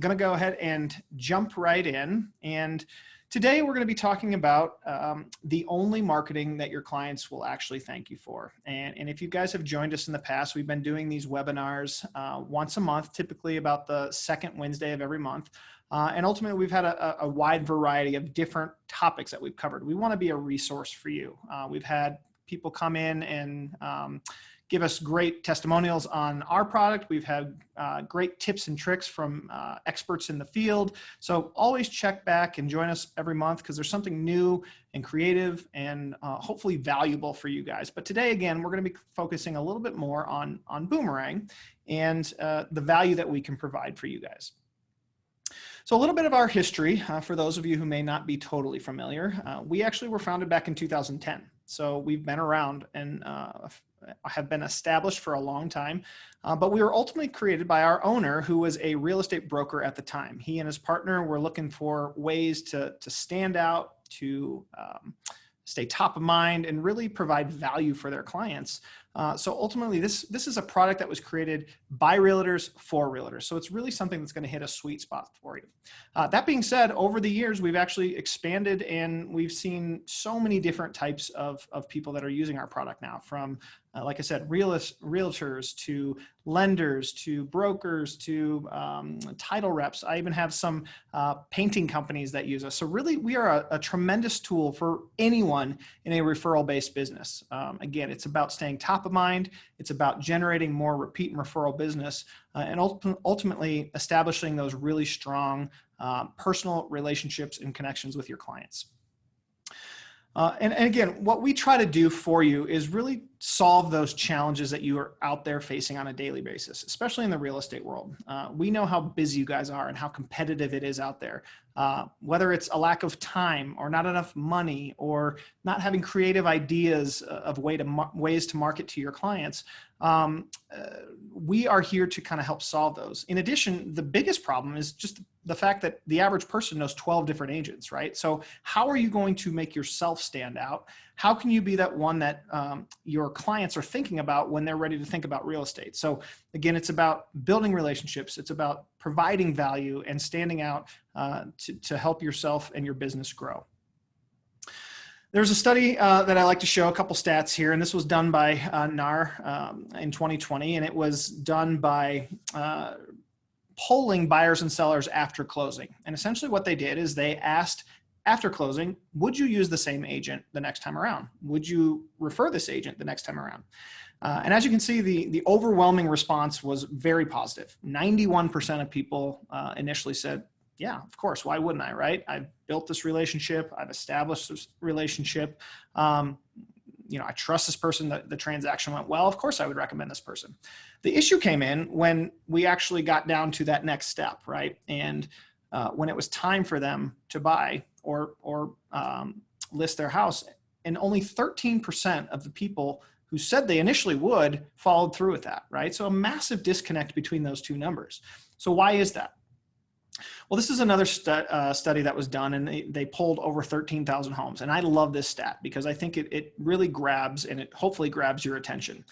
going to go ahead and jump right in. And today we're going to be talking about the only marketing that your clients will actually thank you for. And if you guys have joined us in the past, we've been doing these webinars once a month, typically about the second Wednesday of every month. And ultimately, we've had a wide variety of different topics that we've covered. We want to be a resource for you. We've had people come in and give us great testimonials on our product. We've had great tips and tricks from experts in the field. So always check back and join us every month because there's something new and creative and hopefully valuable for you guys. But today, again, we're going to be focusing a little bit more on Boomerang and the value that we can provide for you guys. So a little bit of our history, for those of you who may not be totally familiar, we actually were founded back in 2010. So we've been around and have been established for a long time, but we were ultimately created by our owner, who was a real estate broker at the time. He and his partner were looking for ways to stand out, to stay top of mind, and really provide value for their clients. So ultimately, this is a product that was created by realtors for realtors. So it's really something that's going to hit a sweet spot for you. That being said, over the years, we've actually expanded and we've seen so many different types of people that are using our product now, from like I said, realtors to lenders to brokers to title reps. I even have some painting companies that use us. So really, we are a tremendous tool for anyone in a referral-based business. Again, it's about staying top of mind. It's about generating more repeat and referral business, and ultimately establishing those really strong personal relationships and connections with your clients. And again, what we try to do for you is really solve those challenges that you are out there facing on a daily basis, especially in the real estate world. We know how busy you guys are and how competitive it is out there. Whether it's a lack of time or not enough money or not having creative ideas of ways to market to your clients, we are here to kind of help solve those. In addition, the biggest problem is just the fact that the average person knows 12 different agents, right? So how are you going to make yourself stand out? How can you be that one that your clients are thinking about when they're ready to think about real estate? So again, it's about building relationships. It's about providing value and standing out to help yourself and your business grow. There's a study that I like to show, a couple stats here, and this was done by NAR in 2020, and it was done by polling buyers and sellers after closing. And essentially what they did is they asked, after closing, would you use the same agent the next time around? Would you refer this agent the next time around? And as you can see, the overwhelming response was very positive. 91% of people initially said, yeah, of course, why wouldn't I, right? I've built this relationship, I've established this relationship. I trust this person, the transaction went well, of course I would recommend this person. The issue came in when we actually got down to that next step, right? And when it was time for them to buy or list their house, and only 13% of the people who said they initially would followed through with that, right? So a massive disconnect between those two numbers. So why is that? Well, this is another study that was done, and they polled over 13,000 homes. And I love this stat because I think it really grabs, and it hopefully grabs your attention.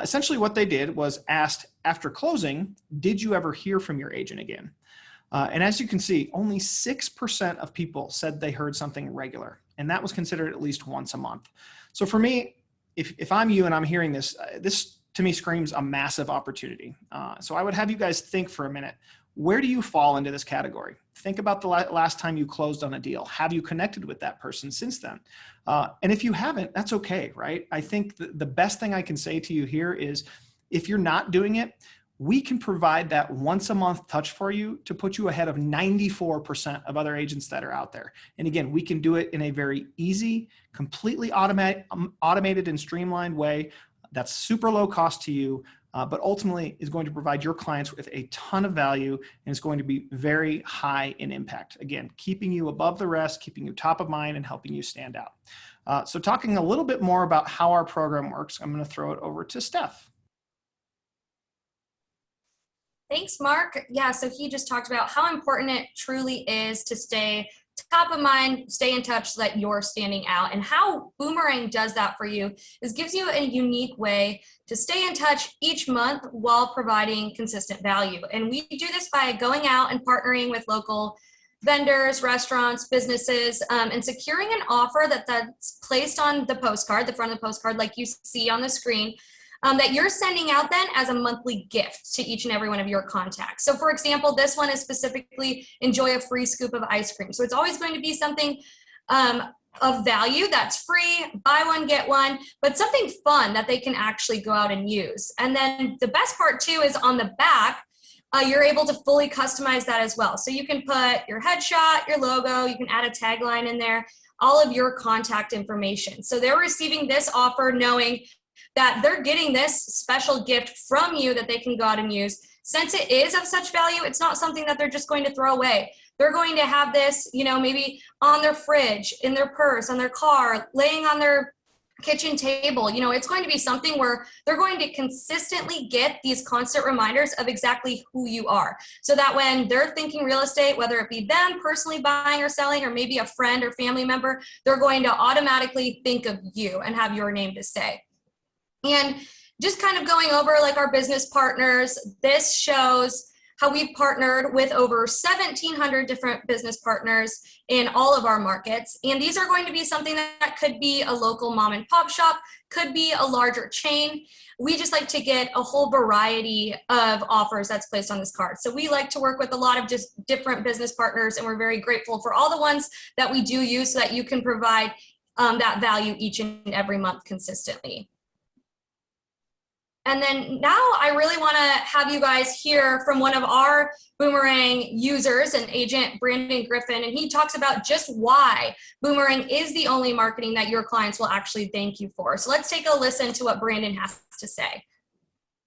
Essentially what they did was asked, after closing, did you ever hear from your agent again? And as you can see, only 6% of people said they heard something regular, and that was considered at least once a month. So for me, if I'm you and I'm hearing this, this to me screams a massive opportunity. So I would have you guys think for a minute, where do you fall into this category? Think about the last time you closed on a deal. Have you connected with that person since then? And if you haven't, that's okay, right? I think the best thing I can say to you here is, if you're not doing it, we can provide that once a month touch for you to put you ahead of 94% of other agents that are out there. And again, we can do it in a very easy, completely automated and streamlined way that's super low cost to you, but ultimately is going to provide your clients with a ton of value, and it's going to be very high in impact. Again, keeping you above the rest, keeping you top of mind, and helping you stand out. So talking a little bit more about how our program works, I'm going to throw it over to Steph. Thanks, Mark. Yeah, so he just talked about how important it truly is to stay top of mind, stay in touch so that you're standing out. And how Boomerang does that for you is gives you a unique way to stay in touch each month while providing consistent value. And we do this by going out and partnering with local vendors, restaurants, businesses, and securing an offer that's placed on the postcard, the front of the postcard, like you see on the screen, that you're sending out then as a monthly gift to each and every one of your contacts. So for example, this one is specifically enjoy a free scoop of ice cream. So it's always going to be something of value that's free, buy one, get one, but something fun that they can actually go out and use. And then the best part too is on the back, you're able to fully customize that as well. So you can put your headshot, your logo, you can add a tagline in there, all of your contact information. So they're receiving this offer knowing that they're getting this special gift from you that they can go out and use. Since it is of such value, it's not something that they're just going to throw away. They're going to have this, you know, maybe on their fridge, in their purse, on their car, laying on their kitchen table. You know, it's going to be something where they're going to consistently get these constant reminders of exactly who you are. So that when they're thinking real estate, whether it be them personally buying or selling, or maybe a friend or family member, they're going to automatically think of you and have your name to say. And just kind of going over like our business partners, this shows how we've partnered with over 1,700 different business partners in all of our markets. And these are going to be something that could be a local mom and pop shop, could be a larger chain. We just like to get a whole variety of offers that's placed on this card. So we like to work with a lot of just different business partners, and we're very grateful for all the ones that we do use so that you can provide that value each and every month consistently. And then now I really want to have you guys hear from one of our Boomerang users, an agent, Brandon Griffin, and he talks about just why Boomerang is the only marketing that your clients will actually thank you for. So let's take a listen to what Brandon has to say.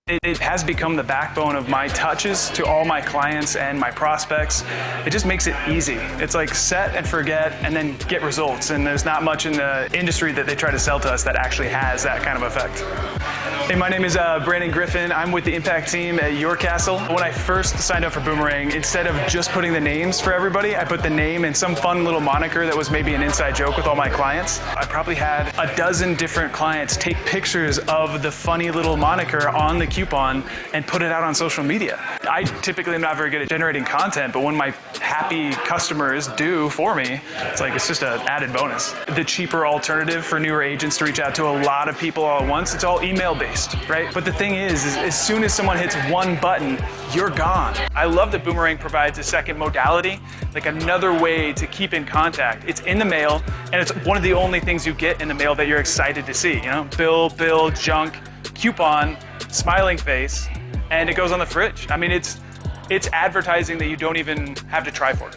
It has become the backbone of my touches to all my clients and my prospects. It just makes it easy. It's like set and forget and then get results. And there's not much in the industry that they try to sell to us that actually has that kind of effect. Hey, my name is Brandon Griffin. I'm with the Impact team at Your Castle. When I first signed up for Boomerang, instead of just putting the names for everybody, I put the name and some fun little moniker that was maybe an inside joke with all my clients. I probably had a dozen different clients take pictures of the funny little moniker on the coupon and put it out on social media. I typically am not very good at generating content, but when my happy customers do for me, it's just an added bonus. The cheaper alternative for newer agents to reach out to a lot of people all at once, it's all email based, right? But the thing is as soon as someone hits one button, you're gone. I love that Boomerang provides a second modality, like another way to keep in contact. It's in the mail, and it's one of the only things you get in the mail that you're excited to see. You know, bill, junk, coupon, smiling face, and it goes on the fridge. I mean, it's advertising that you don't even have to try for.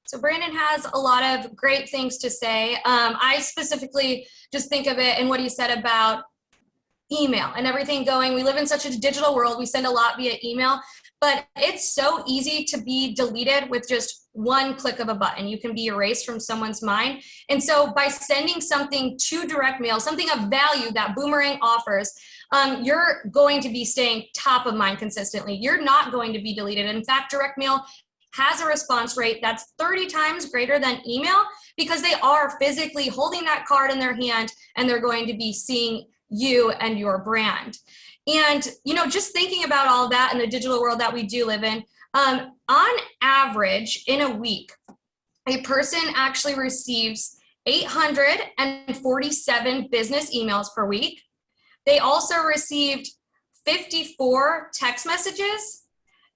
So Brandon has a lot of great things to say. I specifically just think of it and what he said about email and everything going. We live in such a digital world. We send a lot via email, but it's so easy to be deleted with just one click of a button. You can be erased from someone's mind. And so by sending something to direct mail, something of value that Boomerang offers, you're going to be staying top of mind consistently. You're not going to be deleted. In fact, direct mail has a response rate that's 30 times greater than email because they are physically holding that card in their hand and they're going to be seeing you and your brand. And, you know, just thinking about all of that in the digital world that we do live in, on average in a week, a person actually receives 847 business emails per week. They also received 54 text messages.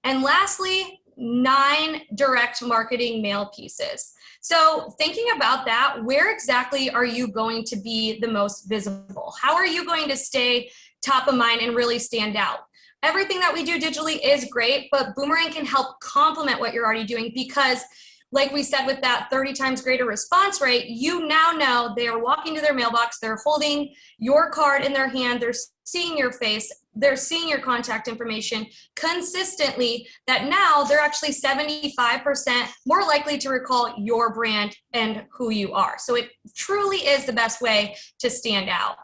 And lastly, 9 direct marketing mail pieces. So thinking about that, where exactly are you going to be the most visible? How are you going to stay top of mind and really stand out? Everything that we do digitally is great, but Boomerang can help complement what you're already doing because, like we said, with that 30 times greater response rate, you now know they are walking to their mailbox, they're holding your card in their hand, they're seeing your face, they're seeing your contact information consistently, that now they're actually 75% more likely to recall your brand and who you are. So it truly is the best way to stand out.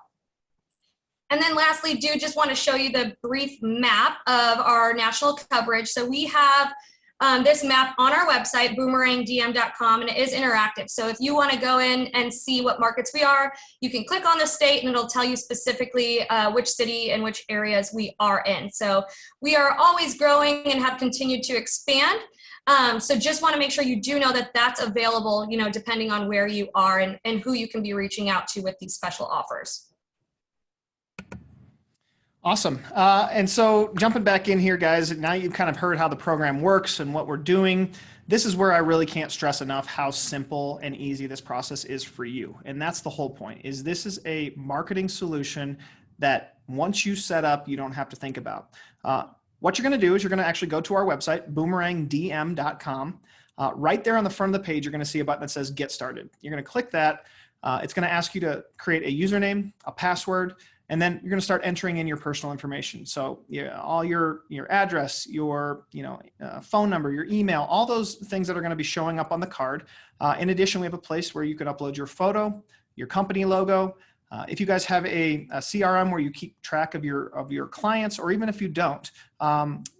And then lastly, do just want to show you the brief map of our national coverage. So we have this map on our website, boomerangdm.com, and it is interactive. So if you want to go in and see what markets we are, you can click on the state and it'll tell you specifically which city and which areas we are in. So we are always growing and have continued to expand. So just want to make sure you do know that that's available, you know, depending on where you are and who you can be reaching out to with these special offers. Awesome. And so jumping back in here, guys, now you've kind of heard how the program works and what we're doing. This is where I really can't stress enough how simple and easy this process is for you. And that's the whole point, is this is a marketing solution that once you set up, you don't have to think about. What you're going to do is you're going to actually go to our website, boomerangdm.com. Right there on the front of the page, you're going to see a button that says Get Started. You're going to click that. It's going to ask you to create a username, a password, and then you're going to start entering in your personal information. So all your address, your phone number, your email, all those things that are going to be showing up on the card. In addition, we have a place where you can upload your photo, your company logo. If you guys have a CRM where you keep track of your clients, or even if you don't,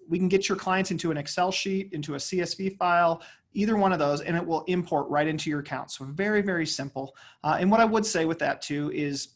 we can get your clients into an Excel sheet, into a CSV file, either one of those, and it will import right into your account. So very, very simple. And what I would say with that too is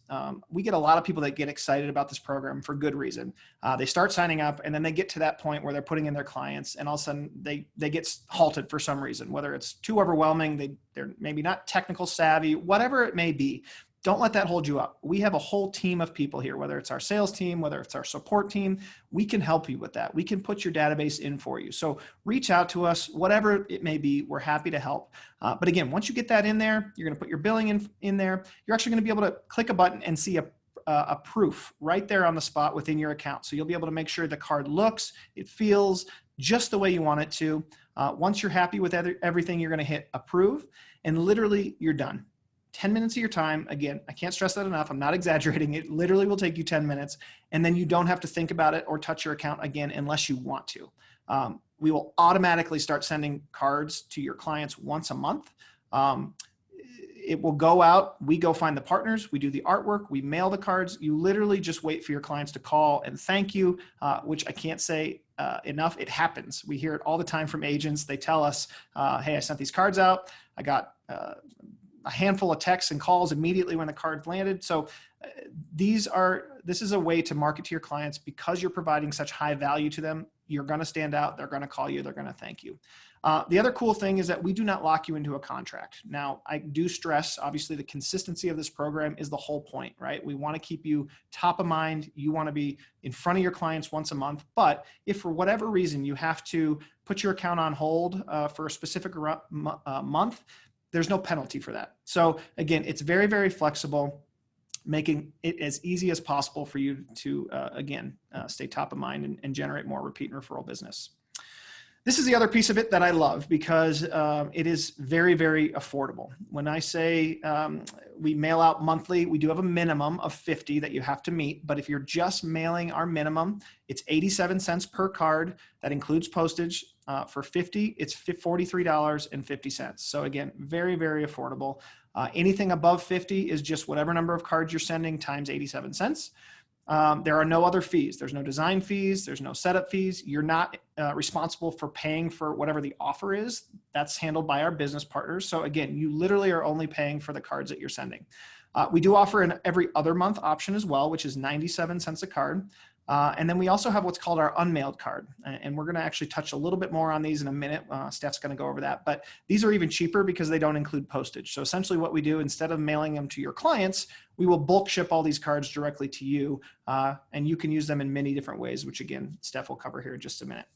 we get a lot of people that get excited about this program for good reason. They start signing up and then they get to that point where they're putting in their clients and all of a sudden they get halted for some reason, whether it's too overwhelming, they're maybe not technical savvy, whatever it may be. Don't let that hold you up. We have a whole team of people here, whether it's our sales team, whether it's our support team, we can help you with that. We can put your database in for you. So reach out to us, whatever it may be, we're happy to help. But again, once you get that in there, you're gonna put your billing in there, you're actually gonna be able to click a button and see a proof right there on the spot within your account. So you'll be able to make sure the card looks, it feels just the way you want it to. Once you're happy with everything, you're gonna hit approve, and literally you're done. 10 minutes of your time. Again, I can't stress that enough. I'm not exaggerating. It literally will take you 10 minutes, and then you don't have to think about it or touch your account again unless you want to. We will automatically start sending cards to your clients once a month. It will go out. We go find the partners. We do the artwork. We mail the cards. You literally just wait for your clients to call and thank you, which I can't say enough. It happens. We hear it all the time from agents. They tell us, hey, I sent these cards out. I got a handful of texts and calls immediately when the cards landed. So this is a way to market to your clients because you're providing such high value to them. You're going to stand out. They're going to call you. They're going to thank you. The other cool thing is that we do not lock you into a contract. Now, I do stress, obviously, the consistency of this program is the whole point, right? We want to keep you top of mind. You want to be in front of your clients once a month. But if for whatever reason you have to put your account on hold for a specific month, there's no penalty for that. So again, it's very, very flexible, making it as easy as possible for you to, stay top of mind and generate more repeat and referral business. This is the other piece of it that I love because it is very, very affordable. When I say we mail out monthly, we do have a minimum of 50 that you have to meet. But if you're just mailing our minimum, it's 87 cents per card. That includes postage. For 50, it's $43.50. So again, very, very affordable. Anything above 50 is just whatever number of cards you're sending times 87 cents. There are no other fees. There's no design fees. There's no setup fees. You're not responsible for paying for whatever the offer is. That's handled by our business partners. So again, you literally are only paying for the cards that you're sending. We do offer an every other month option as well, which is 97 cents a card. And then we also have what's called our Unmailed card. And we're going to actually touch a little bit more on these in a minute. Steph's going to go over that. But these are even cheaper because they don't include postage. So essentially what we do, instead of mailing them to your clients, we will bulk ship all these cards directly to you. And you can use them in many different ways, which again, Steph will cover here in just a minute.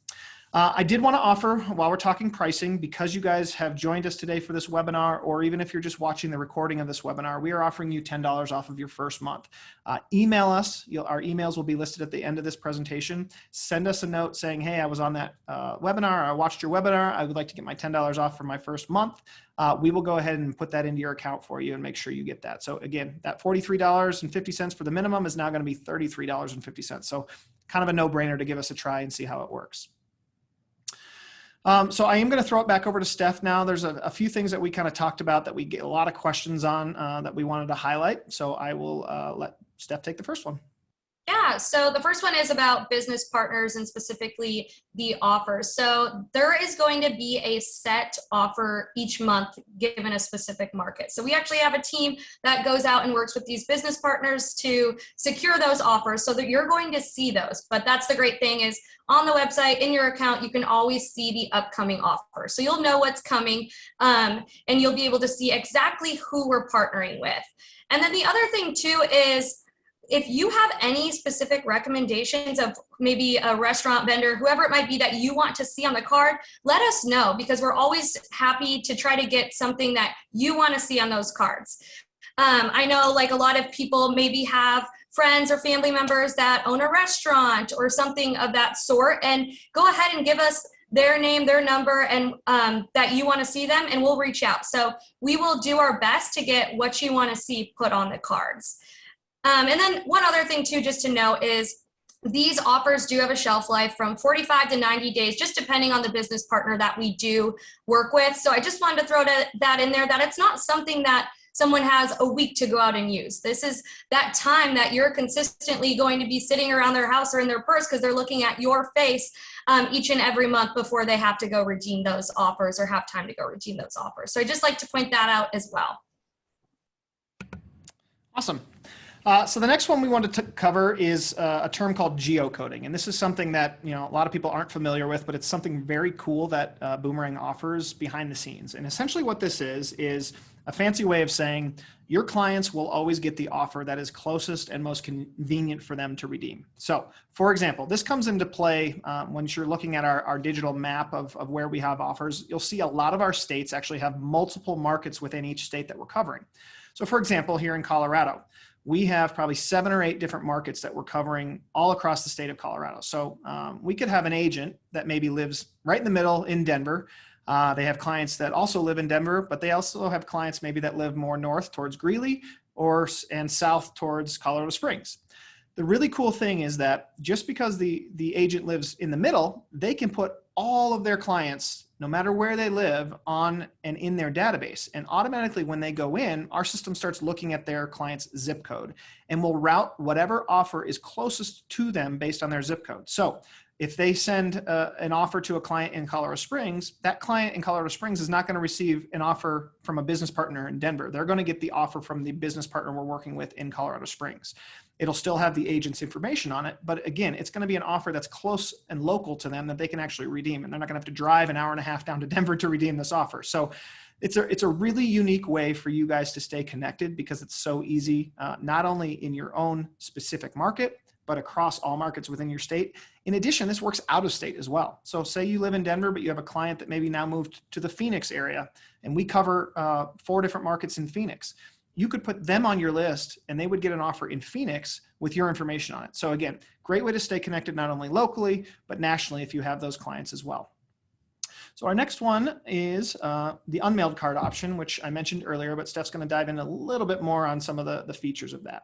I did want to offer, while we're talking pricing, because you guys have joined us today for this webinar, or even if you're just watching the recording of this webinar, we are offering you $10 off of your first month. Email us. Our emails will be listed at the end of this presentation. Send us a note saying, hey, I was on that webinar, I watched your webinar, I would like to get my $10 off for my first month. We will go ahead and put that into your account for you and make sure you get that. So again, that $43.50 for the minimum is now going to be $33.50. So kind of a no-brainer to give us a try and see how it works. So I am going to throw it back over to Steph now. There's a few things that we kind of talked about that we get a lot of questions on that we wanted to highlight. So I will let Steph take the first one. Yeah, so the first one is about business partners and specifically the offers. So there is going to be a set offer each month given a specific market. So we actually have a team that goes out and works with these business partners to secure those offers so that you're going to see those. But that's the great thing is on the website, in your account, you can always see the upcoming offer. So you'll know what's coming and you'll be able to see exactly who we're partnering with. And then the other thing too is if you have any specific recommendations of maybe a restaurant vendor, whoever it might be that you want to see on the card, let us know because we're always happy to try to get something that you want to see on those cards. I know like a lot of people maybe have friends or family members that own a restaurant or something of that sort, and go ahead and give us their name, their number, and that you want to see them, and we'll reach out. So we will do our best to get what you want to see put on the cards. And then one other thing too, just to note is these offers do have a shelf life from 45 to 90 days, just depending on the business partner that we do work with. So I just wanted to throw that in there, that it's not something that someone has a week to go out and use. This is that time that you're consistently going to be sitting around their house or in their purse because they're looking at your face each and every month before they have to go redeem those offers or have time to go redeem those offers. So I just like to point that out as well. Awesome. So the next one we wanted to cover is a term called geocoding. And this is something that, a lot of people aren't familiar with, but it's something very cool that Boomerang offers behind the scenes. And essentially what this is a fancy way of saying your clients will always get the offer that is closest and most convenient for them to redeem. So for example, this comes into play when you're looking at our digital map of where we have offers. You'll see a lot of our states actually have multiple markets within each state that we're covering. So for example, here in Colorado, we have probably 7 or 8 different markets that we're covering all across the state of Colorado. So we could have an agent that maybe lives right in the middle in Denver. They have clients that also live in Denver, but they also have clients maybe that live more north towards Greeley and south towards Colorado Springs. The really cool thing is that just because the agent lives in the middle, they can put all of their clients, no matter where they live, on and in their database. And automatically when they go in, our system starts looking at their client's zip code and will route whatever offer is closest to them based on their zip code. So if they send an offer to a client in Colorado Springs, that client in Colorado Springs is not going to receive an offer from a business partner in Denver. They're going to get the offer from the business partner we're working with in Colorado Springs. It'll still have the agent's information on it, but again, it's going to be an offer that's close and local to them that they can actually redeem, and they're not going to have to drive an hour and a half down to Denver to redeem this offer. So it's a really unique way for you guys to stay connected because it's so easy, not only in your own specific market, but across all markets within your state. In addition, this works out of state as well. So say you live in Denver, but you have a client that maybe now moved to the Phoenix area, and we cover 4 different markets in Phoenix. You could put them on your list and they would get an offer in Phoenix with your information on it. So again, great way to stay connected, not only locally, but nationally if you have those clients as well. So our next one is the unmailed card option, which I mentioned earlier, but Steph's going to dive in a little bit more on some of the features of that.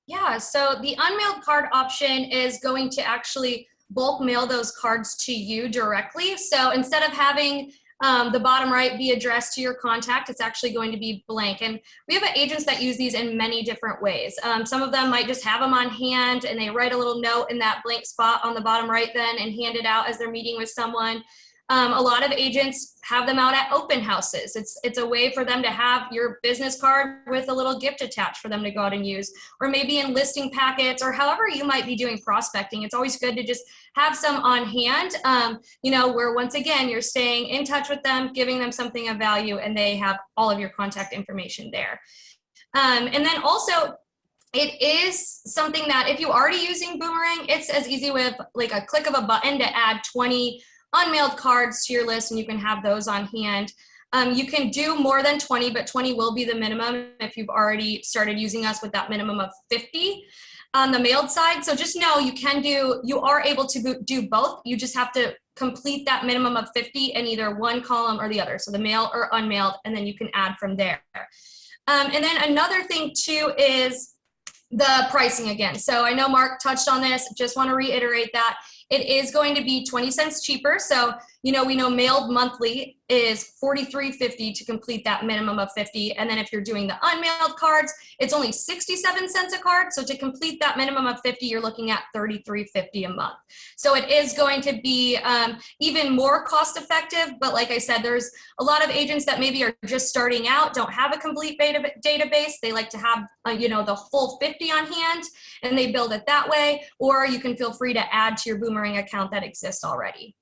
Yeah, so the unmailed card option is going to actually bulk mail those cards to you directly. So instead of having the bottom right be addressed to your contact, it's actually going to be blank. And we have agents that use these in many different ways. Some of them might just have them on hand and they write a little note in that blank spot on the bottom right then and hand it out as they're meeting with someone. A lot of agents have them out at open houses. It's a way for them to have your business card with a little gift attached for them to go out and use, or maybe in listing packets, or however you might be doing prospecting. It's always good to just have some on hand, where once again, you're staying in touch with them, giving them something of value, and they have all of your contact information there. And then also, it is something that if you're already using Boomerang, it's as easy with like a click of a button to add 20 unmailed cards to your list, and you can have those on hand. You can do more than 20, but 20 will be the minimum if you've already started using us with that minimum of 50 on the mailed side. So just know you are able to do both. You just have to complete that minimum of 50 in either one column or the other. So the mail or unmailed, and then you can add from there. And then another thing too is the pricing again. So I know Mark touched on this, just want to reiterate that. It is going to be 20 cents cheaper. So we know mailed monthly is $43.50 to complete that minimum of 50. And then if you're doing the unmailed cards, it's only 67 cents a card. So to complete that minimum of 50, you're looking at $33.50 a month. So it is going to be even more cost effective. But like I said, there's a lot of agents that maybe are just starting out, don't have a complete database. They like to have, the full 50 on hand, and they build it that way. Or you can feel free to add to your Boomerang account that exists already.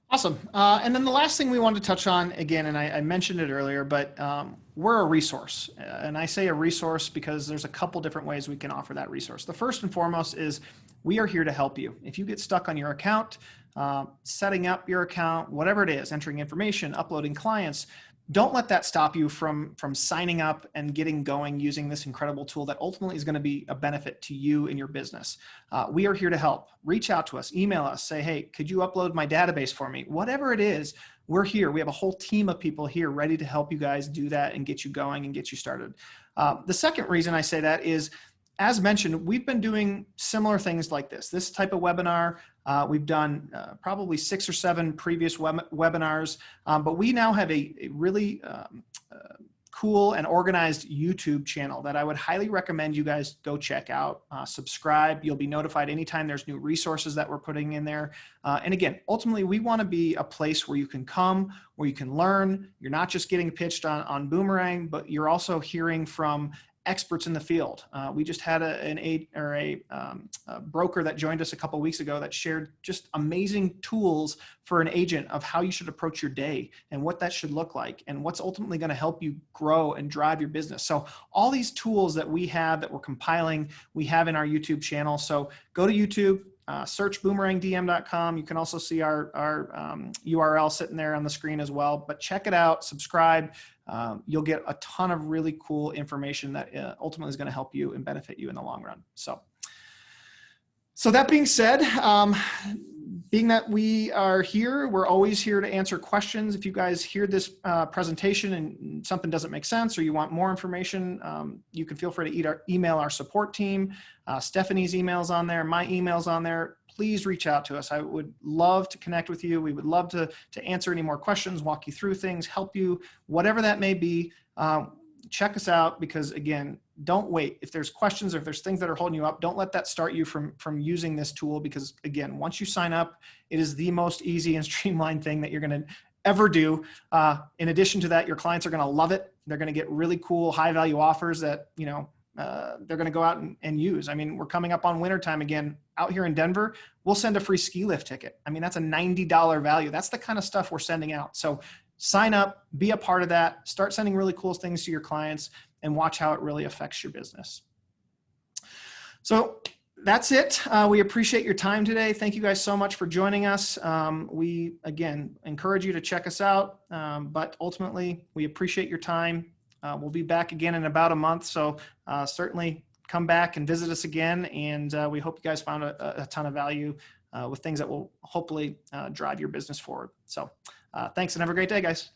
Awesome. And then the last thing we wanted to touch on, again, and I mentioned it earlier, but we're a resource. And I say a resource because there's a couple different ways we can offer that resource. The first and foremost is we are here to help you. If you get stuck on your account, setting up your account, whatever it is, entering information, uploading clients, don't let that stop you from signing up and getting going using this incredible tool that ultimately is going to be a benefit to you and your business. We are here to help. Reach out to us, email us, say, hey, could you upload my database for me? Whatever it is, we're here. We have a whole team of people here ready to help you guys do that and get you going and get you started. The second reason I say that is, as mentioned, we've been doing similar things like this type of webinar. We've done probably 6 or 7 previous webinars, but we now have a really cool and organized YouTube channel that I would highly recommend you guys go check out. Subscribe. You'll be notified anytime there's new resources that we're putting in there. And again, ultimately, we want to be a place where you can come, where you can learn. You're not just getting pitched on Boomerang, but you're also hearing from experts in the field. We just had a broker that joined us a couple of weeks ago that shared just amazing tools for an agent of how you should approach your day and what that should look like and what's ultimately going to help you grow and drive your business. So all these tools that we have that we're compiling, we have in our YouTube channel. So go to YouTube, search boomerangdm.com. You can also see our URL sitting there on the screen as well, but check it out, subscribe. You'll get a ton of really cool information that ultimately is going to help you and benefit you in the long run. So that being said, being that we are here, we're always here to answer questions. If you guys hear this presentation and something doesn't make sense or you want more information, you can feel free to email our support team. Stephany's email's on there, my email's on there. Please reach out to us. I would love to connect with you. We would love to answer any more questions, walk you through things, help you, whatever that may be. Check us out because, again, don't wait. If there's questions or if there's things that are holding you up, don't let that start you from using this tool because, again, once you sign up, it is the most easy and streamlined thing that you're going to ever do. In addition to that, your clients are going to love it. They're going to get really cool, high-value offers that, they're going to go out and use. I mean, we're coming up on wintertime again. Out here in Denver, we'll send a free ski lift ticket. I mean, that's a $90 value. That's the kind of stuff we're sending out. So sign up, be a part of that, start sending really cool things to your clients, and watch how it really affects your business. So that's it. We appreciate your time today. Thank you guys so much for joining us. We, again, encourage you to check us out, but ultimately, we appreciate your time. We'll be back again in about a month, so certainly come back and visit us again, and we hope you guys found a ton of value with things that will hopefully drive your business forward. So thanks, and have a great day, guys.